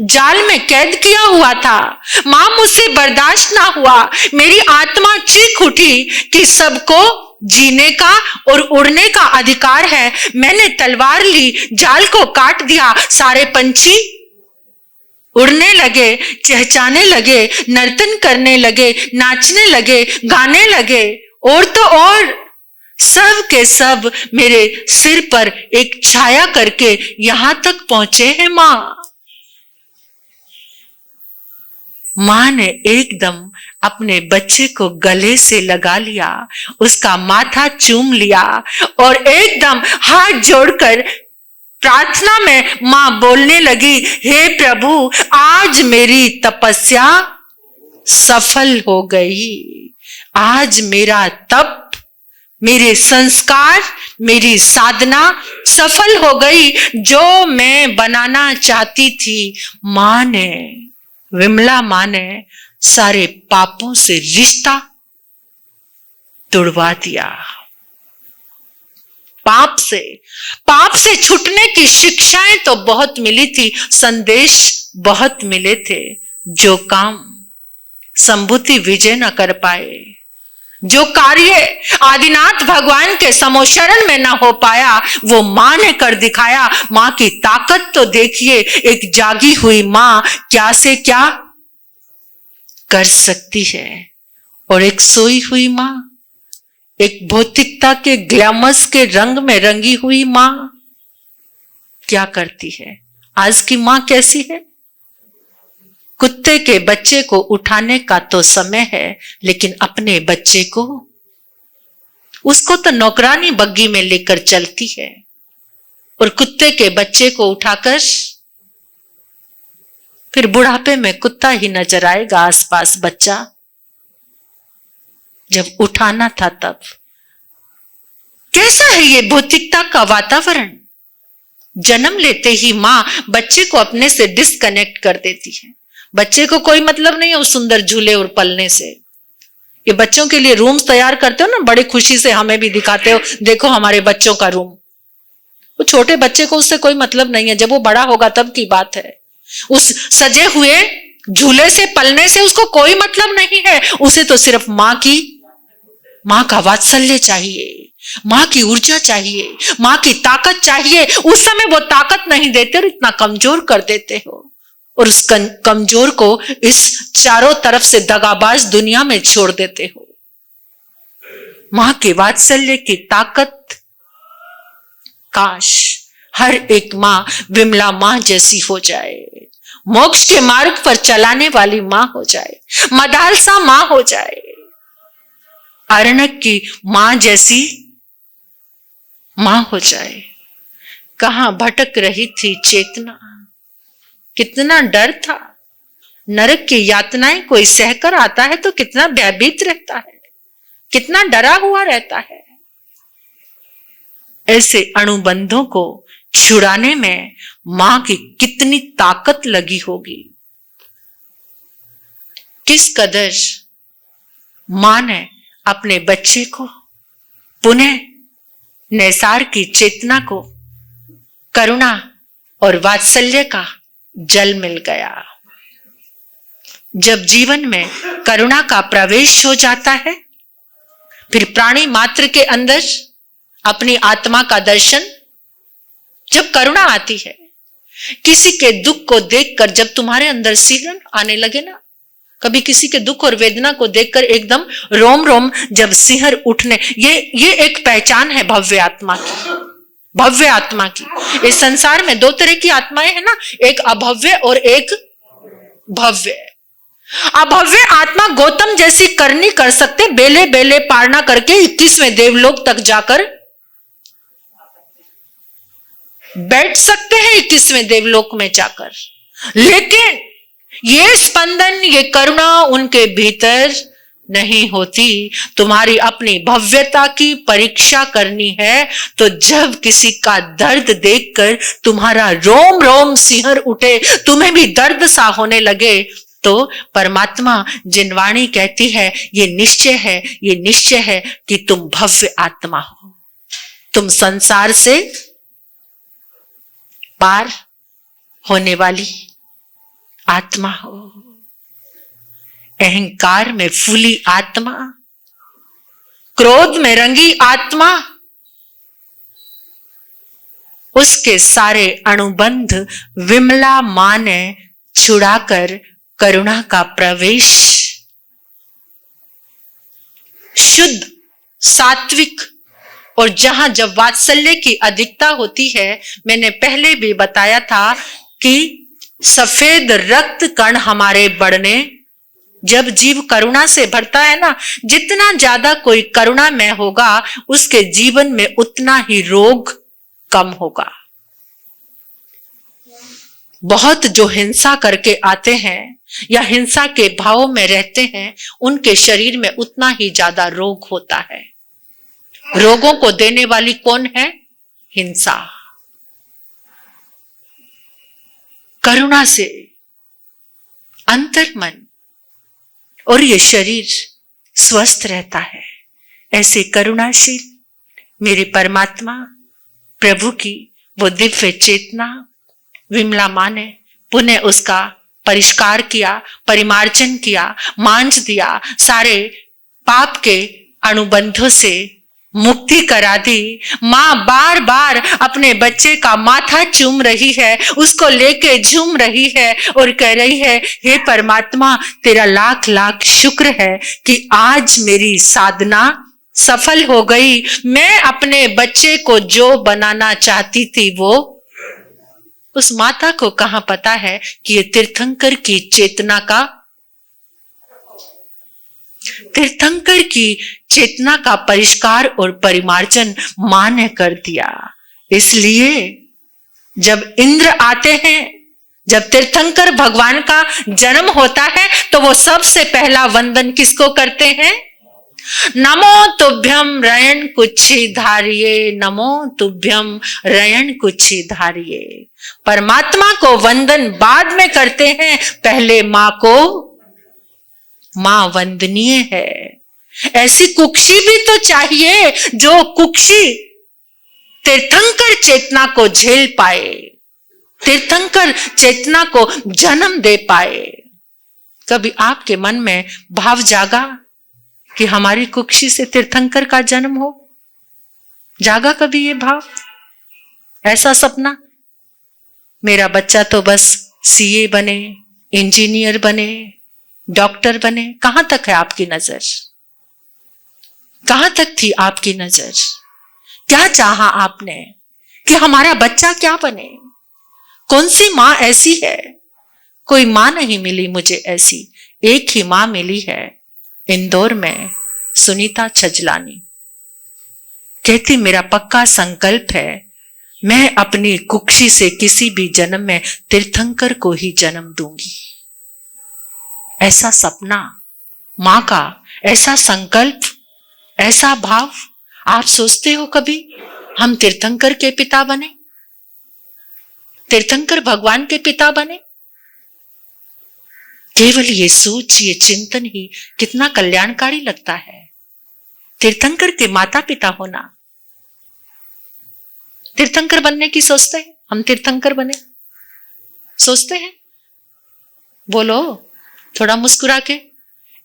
जाल में कैद किया हुआ था। मां, मुझसे बर्दाश्त ना हुआ, मेरी आत्मा चीख उठी कि सबको जीने का और उड़ने का अधिकार है। मैंने तलवार ली, जाल को काट दिया, सारे पंछी उड़ने लगे, चहचहाने लगे, नर्तन करने लगे, नाचने लगे, गाने लगे, और तो और सब के सब मेरे सिर पर एक छाया करके यहां तक पहुंचे हैं। मां ने एकदम अपने बच्चे को गले से लगा लिया, उसका माथा चूम लिया और एकदम हाथ जोड़कर प्रार्थना में मां बोलने लगी, हे प्रभु, आज मेरी तपस्या सफल हो गई। आज मेरा तप, मेरे संस्कार, मेरी साधना सफल हो गई। जो मैं बनाना चाहती थी, मां ने, विमला मां ने सारे पापों से रिश्ता तुड़वा दिया। पाप से छूटने की शिक्षाएं तो बहुत मिली थी, संदेश बहुत मिले थे। जो काम संभूति विजय न कर पाए, जो कार्य आदिनाथ भगवान के समोशरण में ना हो पाया वो मां ने कर दिखाया। मां की ताकत तो देखिए, एक जागी हुई मां क्या से क्या कर सकती है, और एक सोई हुई मां, एक भौतिकता के ग्लैमर्स के रंग में रंगी हुई मां क्या करती है। आज की मां कैसी है? कुत्ते के बच्चे को उठाने का तो समय है, लेकिन अपने बच्चे को, उसको तो नौकरानी बग्गी में लेकर चलती है, और कुत्ते के बच्चे को उठाकर फिर बुढ़ापे में कुत्ता ही नजर आएगा आसपास बच्चा। जब उठाना था तब। कैसा है ये भौतिकता का वातावरण? जन्म लेते ही मां बच्चे को अपने से डिस्कनेक्ट कर देती है। बच्चे को कोई मतलब नहीं है उस सुंदर झूले और पलने से। ये बच्चों के लिए रूम्स तैयार करते हो ना, बड़ी खुशी से हमें भी दिखाते हो, देखो हमारे बच्चों का रूम। वो छोटे बच्चे को उससे कोई मतलब नहीं है, जब वो बड़ा होगा तब की बात है। उस सजे हुए झूले से पलने से उसको कोई मतलब नहीं है। उसे तो सिर्फ मां का वात्सल्य चाहिए, मां की ऊर्जा चाहिए, मां की ताकत चाहिए। उस समय वो ताकत नहीं देते और इतना कमजोर कर देते हो, और उस कमजोर को इस चारों तरफ से दगाबाज दुनिया में छोड़ देते हो। मां के वात्सल्य की ताकत, काश हर एक मां विमला मां जैसी हो जाए, मोक्ष के मार्ग पर चलाने वाली मां हो जाए, मदालसा मां हो जाए, अरण्यक की मां जैसी मां हो जाए। कहां भटक रही थी चेतना, कितना डर था। नरक की यातनाएं कोई सहकर आता है तो कितना भयभीत रहता है, कितना डरा हुआ रहता है। ऐसे अणुबंधों को छुड़ाने में मां की कितनी ताकत लगी होगी। किस कदर मां ने अपने बच्चे को पुनः नैसार की चेतना को करुणा और वात्सल्य का जल मिल गया। जब जीवन में करुणा का प्रवेश हो जाता है, फिर प्राणी मात्र के अंदर अपनी आत्मा का दर्शन, जब करुणा आती है, किसी के दुख को देखकर जब तुम्हारे अंदर सिहरन आने लगे ना, कभी किसी के दुख और वेदना को देखकर एकदम रोम रोम जब सिहर उठने, ये एक पहचान है भव्य आत्मा की। भव्य आत्मा की, इस संसार में दो तरह की आत्माएं हैं ना, एक अभव्य और एक भव्य। अभव्य आत्मा गौतम जैसी करनी कर सकते, बेले बेले पारना करके 21वें देवलोक तक जाकर बैठ सकते हैं, 21वें देवलोक में जाकर। लेकिन ये स्पंदन, ये करुणा उनके भीतर नहीं होती। तुम्हारी अपनी भव्यता की परीक्षा करनी है तो जब किसी का दर्द देखकर तुम्हारा रोम रोम सिहर उठे, तुम्हें भी दर्द सा होने लगे, तो परमात्मा जिनवाणी कहती है ये निश्चय है, ये निश्चय है कि तुम भव्य आत्मा हो, तुम संसार से पार होने वाली आत्मा हो। अहंकार में फूली आत्मा, क्रोध में रंगी आत्मा, उसके सारे अनुबंध विमला मां ने छुड़ाकर करुणा का प्रवेश, शुद्ध सात्विक, और जहां जब वात्सल्य की अधिकता होती है, मैंने पहले भी बताया था कि सफेद रक्त कण हमारे बढ़ने, जब जीव करुणा से भरता है ना, जितना ज्यादा कोई करुणा में होगा उसके जीवन में उतना ही रोग कम होगा। बहुत जो हिंसा करके आते हैं या हिंसा के भाव में रहते हैं, उनके शरीर में उतना ही ज्यादा रोग होता है। रोगों को देने वाली कौन है? हिंसा। करुणा से अंतर्मन और ये शरीर स्वस्थ रहता है। ऐसे करुणाशील मेरे परमात्मा प्रभु की वो दिव्य चेतना विमला मां ने पुनः उसका परिष्कार किया, परिमार्जन किया, मांझ दिया, सारे पाप के अनुबंधों से मुक्ति करा दी। माँ बार बार अपने बच्चे का माथा चूम रही है, उसको लेके झूम रही है और कह रही है, हे परमात्मा, तेरा लाख लाख शुक्र है कि आज मेरी साधना सफल हो गई। मैं अपने बच्चे को जो बनाना चाहती थी वो। उस माता को कहां पता है कि ये तीर्थंकर की चेतना का, तीर्थंकर की चेतना का परिष्कार और परिमार्जन मां ने कर दिया। इसलिए जब इंद्र आते हैं, जब तीर्थंकर भगवान का जन्म होता है, तो वो सबसे पहला वंदन किसको करते हैं? नमो तुभ्यम रयन कुच्छी धारिये, नमो तुभ्यम रयन कुच्छी धारिये। परमात्मा को वंदन बाद में करते हैं, पहले मां को। मां वंदनीय है। ऐसी कुक्षी भी तो चाहिए जो कुक्षी तीर्थंकर चेतना को झेल पाए, तीर्थंकर चेतना को जन्म दे पाए। कभी आपके मन में भाव जागा कि हमारी कुक्षी से तीर्थंकर का जन्म हो? जागा कभी ये भाव, ऐसा सपना? मेरा बच्चा तो बस सीए बने, इंजीनियर बने, डॉक्टर बने। कहां तक है आपकी नजर? कहां तक थी आपकी नजर? क्या चाहा आपने कि हमारा बच्चा क्या बने? कौन सी मां ऐसी है? कोई मां नहीं मिली मुझे ऐसी। एक ही मां मिली है इंदौर में, सुनीता छजलानी। कहती, मेरा पक्का संकल्प है मैं अपनी कुक्षी से किसी भी जन्म में तीर्थंकर को ही जन्म दूंगी। ऐसा सपना मां का, ऐसा संकल्प, ऐसा भाव। आप सोचते हो कभी हम तीर्थंकर के पिता बने, तीर्थंकर भगवान के पिता बने? केवल ये सोच, ये चिंतन ही कितना कल्याणकारी लगता है। तीर्थंकर के माता पिता होना। तीर्थंकर बनने की सोचते हैं हम? तीर्थंकर बने सोचते हैं? बोलो थोड़ा मुस्कुरा के।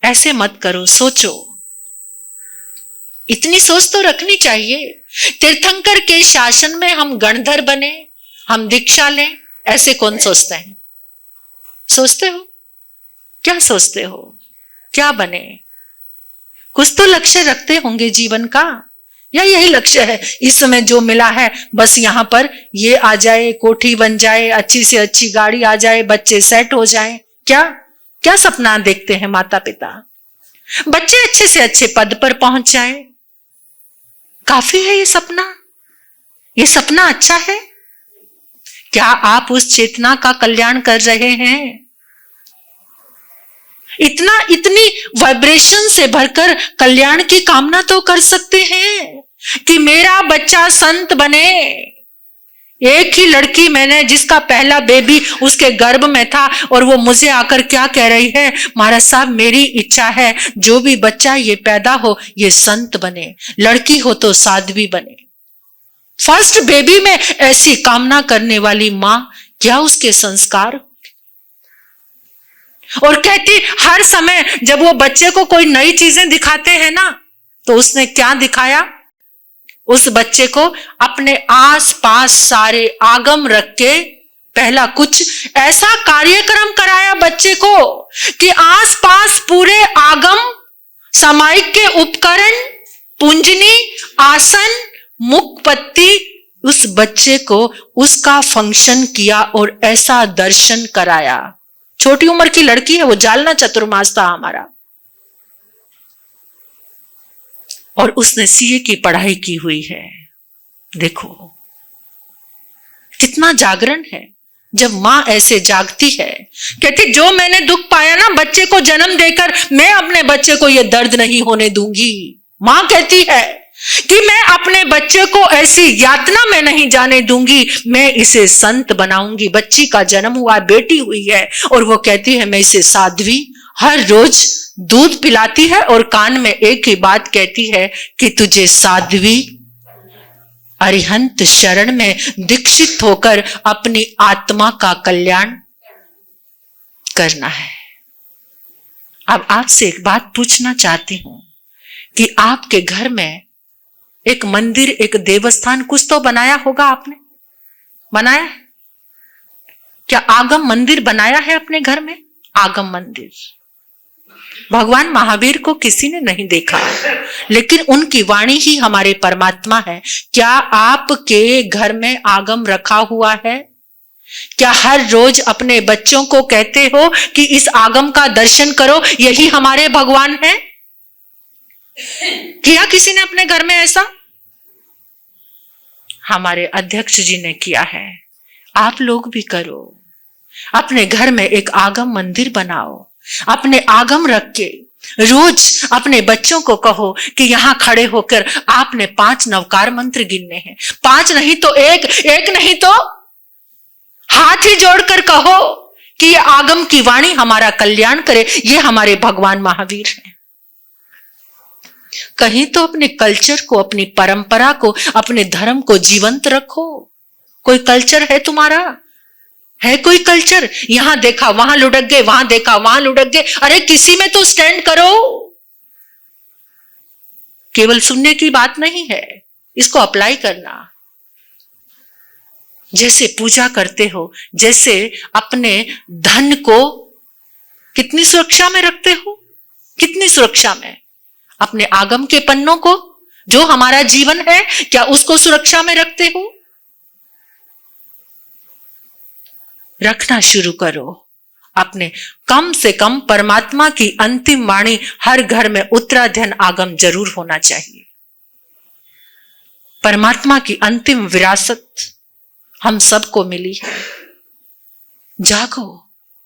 ऐसे मत करो, सोचो। इतनी सोच तो रखनी चाहिए। तीर्थंकर के शासन में हम गणधर बने, हम दीक्षा लें, ऐसे कौन सोचते हैं? सोचते हो? क्या सोचते हो? क्या बने? कुछ तो लक्ष्य रखते होंगे जीवन का, या यही लक्ष्य है इस समय जो मिला है बस यहां पर ये आ जाए, कोठी बन जाए, अच्छी से अच्छी गाड़ी आ जाए, बच्चे सेट हो जाए? क्या क्या सपना देखते हैं माता पिता? बच्चे अच्छे से अच्छे पद पर पहुंच जाए, काफी है ये सपना? ये सपना अच्छा है? क्या आप उस चेतना का कल्याण कर रहे हैं? इतनी वाइब्रेशन से भरकर कल्याण की कामना तो कर सकते हैं कि मेरा बच्चा संत बने। एक ही लड़की मैंने, जिसका पहला बेबी उसके गर्भ में था, और वो मुझे आकर क्या कह रही है, महाराज साहब मेरी इच्छा है जो भी बच्चा ये पैदा हो ये संत बने, लड़की हो तो साध्वी बने। फर्स्ट बेबी में ऐसी कामना करने वाली मां, क्या उसके संस्कार? और कहती, हर समय जब वो बच्चे को कोई नई चीजें दिखाते हैं ना, तो उसने क्या दिखाया? उस बच्चे को अपने आसपास सारे आगम रख के पहला कुछ ऐसा कार्यक्रम कराया बच्चे को कि आसपास पूरे आगम, सामायिक के उपकरण, पुंजनी, आसन, मुखपत्ति, उस बच्चे को उसका फंक्शन किया और ऐसा दर्शन कराया। छोटी उम्र की लड़की है वो, जालना चतुर्मास था हमारा, और उसने सीए की पढ़ाई की हुई है। देखो कितना जागरण है जब मां ऐसे जागती है। कहती, जो मैंने दुख पाया ना बच्चे को जन्म देकर, मैं अपने बच्चे को यह दर्द नहीं होने दूंगी। मां कहती है कि मैं अपने बच्चे को ऐसी यातना में नहीं जाने दूंगी, मैं इसे संत बनाऊंगी। बच्ची का जन्म हुआ, बेटी हुई है, और वो कहती है मैं इसे साध्वी, हर रोज दूध पिलाती है और कान में एक ही बात कहती है कि तुझे साध्वी अरिहंत शरण में दीक्षित होकर अपनी आत्मा का कल्याण करना है। अब आपसे एक बात पूछना चाहती हूं कि आपके घर में एक मंदिर, एक देवस्थान कुछ तो बनाया होगा आपने। बनाया है क्या? आगम मंदिर बनाया है अपने घर में? आगम मंदिर। भगवान महावीर को किसी ने नहीं देखा, लेकिन उनकी वाणी ही हमारे परमात्मा है। क्या आपके घर में आगम रखा हुआ है? क्या हर रोज अपने बच्चों को कहते हो कि इस आगम का दर्शन करो, यही हमारे भगवान है? किया किसी ने अपने घर में ऐसा? हमारे अध्यक्ष जी ने किया है। आप लोग भी करो। अपने घर में एक आगम मंदिर बनाओ, अपने आगम रख के रोज अपने बच्चों को कहो कि यहां खड़े होकर आपने 5 नवकार मंत्र गिनने हैं। 5 नहीं तो एक नहीं तो हाथ ही जोड़कर कहो कि ये आगम की वाणी हमारा कल्याण करे। ये हमारे भगवान महावीर हैं। कहीं तो अपने कल्चर को, अपनी परंपरा को, अपने धर्म को जीवंत रखो। कोई कल्चर है तुम्हारा? है कोई कल्चर? यहां देखा वहां लुढ़क गए, वहां देखा वहां लुढ़क गए। अरे किसी में तो स्टैंड करो। केवल सुनने की बात नहीं है, इसको अप्लाई करना। जैसे पूजा करते हो, जैसे अपने धन को कितनी सुरक्षा में रखते हो, कितनी सुरक्षा में? अपने आगम के पन्नों को, जो हमारा जीवन है, क्या उसको सुरक्षा में रखते हो? रखना शुरू करो। अपने कम से कम परमात्मा की अंतिम वाणी हर घर में उत्तराध्ययन आगम जरूर होना चाहिए। परमात्मा की अंतिम विरासत हम सबको मिली है। जागो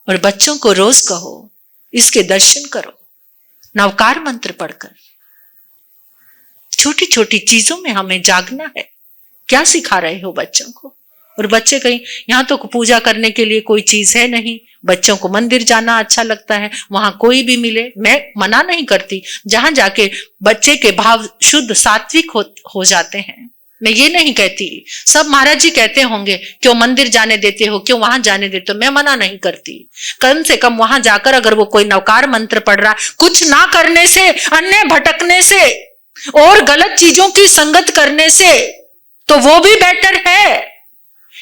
और बच्चों को रोज कहो, इसके दर्शन करो, नवकार मंत्र पढ़कर। छोटी छोटी चीजों में हमें जागना है। क्या सिखा रहे हो बच्चों को? और बच्चे कहीं, यहां तो पूजा करने के लिए कोई चीज है नहीं, बच्चों को मंदिर जाना अच्छा लगता है, वहां कोई भी मिले, मैं मना नहीं करती। जहां जाके बच्चे के भाव शुद्ध सात्विक हो जाते हैं, मैं ये नहीं कहती। सब महाराज जी कहते होंगे क्यों मंदिर जाने देते हो, क्यों वहां जाने देते हो, मैं मना नहीं करती। कम से कम वहां जाकर अगर वो कोई नवकार मंत्र पढ़ रहा, कुछ ना करने से, अन्य भटकने से और गलत चीजों की संगत करने से, तो वो भी बेटर है।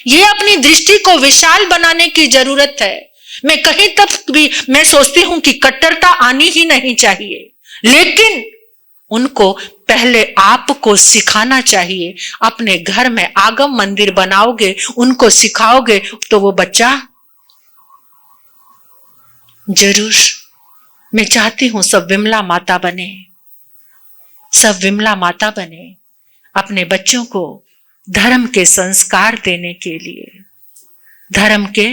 ये अपनी दृष्टि को विशाल बनाने की जरूरत है। मैं कहीं तक भी मैं सोचती हूं कि कट्टरता आनी ही नहीं चाहिए, लेकिन उनको पहले आपको सिखाना चाहिए। अपने घर में आगम मंदिर बनाओगे, उनको सिखाओगे, तो वो बच्चा जरूर, मैं चाहती हूं सब विमला माता बने, सब विमला माता बने। अपने बच्चों को धर्म के संस्कार देने के लिए, धर्म के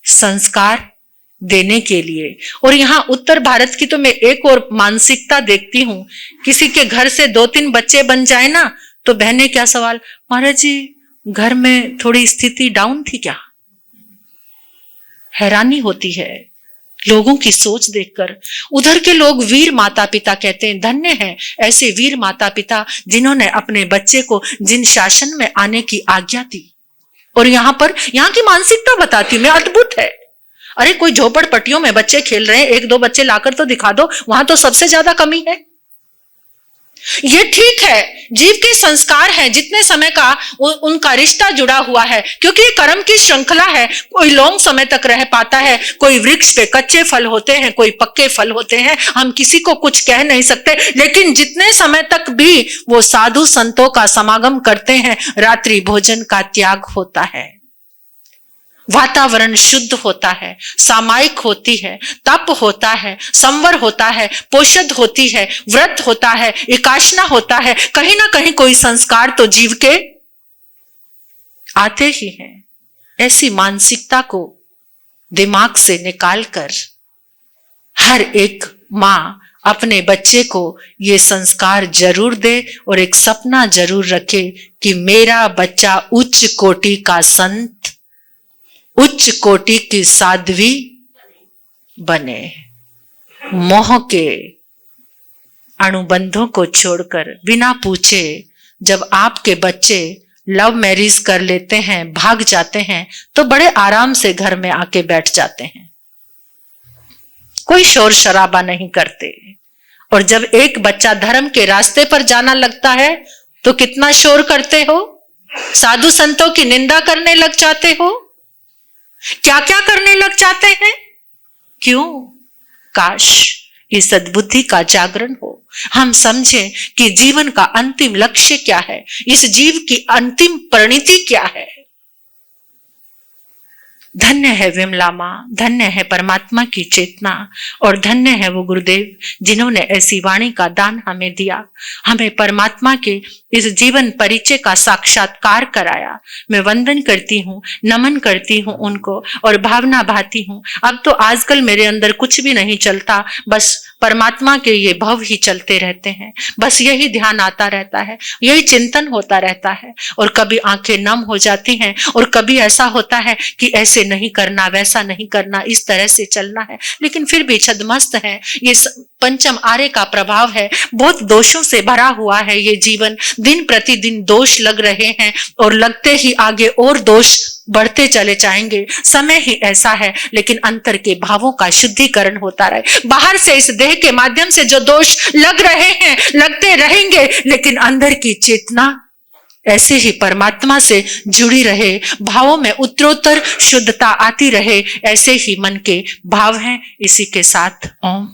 संस्कार देने के लिए। और यहां उत्तर भारत की तो मैं एक और मानसिकता देखती हूं, किसी के घर से 2-3 बच्चे बन जाए ना, तो बहनें क्या सवाल, महाराज जी घर में थोड़ी स्थिति डाउन थी क्या? हैरानी होती है लोगों की सोच देखकर। उधर के लोग वीर माता पिता कहते हैं, धन्य हैं ऐसे वीर माता पिता जिन्होंने अपने बच्चे को जिन शासन में आने की आज्ञा दी। और यहां की मानसिकता बताती हूं मैं, अद्भुत है। अरे कोई झोपड़पट्टियों में बच्चे खेल रहे हैं, 1-2 बच्चे लाकर तो दिखा दो, वहां तो सबसे ज्यादा कमी है। ये ठीक है, जीव के संस्कार है, जितने समय का उनका रिश्ता जुड़ा हुआ है, क्योंकि ये कर्म की श्रृंखला है। कोई लॉन्ग समय तक रह पाता है, कोई वृक्ष पे कच्चे फल होते हैं, कोई पक्के फल होते हैं, हम किसी को कुछ कह नहीं सकते। लेकिन जितने समय तक भी वो साधु संतों का समागम करते हैं, रात्रि भोजन का त्याग होता है, वातावरण शुद्ध होता है, सामायिक होती है, तप होता है, संवर होता है, पोषद होती है, व्रत होता है, एकाशना होता है, कहीं ना कहीं कोई संस्कार तो जीव के आते ही हैं। ऐसी मानसिकता को दिमाग से निकालकर हर एक मां अपने बच्चे को ये संस्कार जरूर दे और एक सपना जरूर रखे कि मेरा बच्चा उच्च कोटि का संत, उच्च कोटि की साध्वी बने। मोह के अनुबंधों को छोड़कर बिना पूछे जब आपके बच्चे लव मैरिज कर लेते हैं, भाग जाते हैं, तो बड़े आराम से घर में आके बैठ जाते हैं, कोई शोर शराबा नहीं करते। और जब एक बच्चा धर्म के रास्ते पर जाना लगता है तो कितना शोर करते हो, साधु संतों की निंदा करने लग जाते हो, क्या क्या करने लग जाते हैं। क्यों? काश ये सद्बुद्धि का जागरण हो, हम समझें कि जीवन का अंतिम लक्ष्य क्या है, इस जीव की अंतिम परिणति क्या है। धन्य है विमला माँ, धन्य है परमात्मा की चेतना, और धन्य है वो गुरुदेव जिन्होंने ऐसी वाणी का दान हमें दिया, हमें परमात्मा के इस जीवन परिचय का साक्षात्कार कराया। मैं वंदन करती हूँ, नमन करती हूँ उनको, और भावना भाती हूँ। अब तो आजकल मेरे अंदर कुछ भी नहीं चलता, बस परमात्मा के ये भव ही चलते रहते हैं, बस यही ध्यान आता रहता है, यही चिंतन होता रहता है। और कभी आंखें नम हो जाती हैं, और कभी ऐसा होता है कि ऐसे नहीं करना, वैसा नहीं करना, इस तरह से चलना है, लेकिन फिर भी छद्मस्त है। ये पंचम आर्य का प्रभाव है, बहुत दोषों से भरा हुआ है ये जीवन। दिन प्रतिदिन दोष लग रहे हैं, और लगते ही आगे और दोष बढ़ते चले जाएंगे। समय ही ऐसा है, लेकिन अंतर के भावों का शुद्धिकरण होता रहे। बाहर से इस देह के माध्यम से जो दोष लग रहे हैं, लगते रहेंगे, लेकिन अंदर की चेतना ऐसे ही परमात्मा से जुड़ी रहे, भावों में उत्तरोत्तर शुद्धता आती रहे, ऐसे ही मन के भाव हैं। इसी के साथ ओम।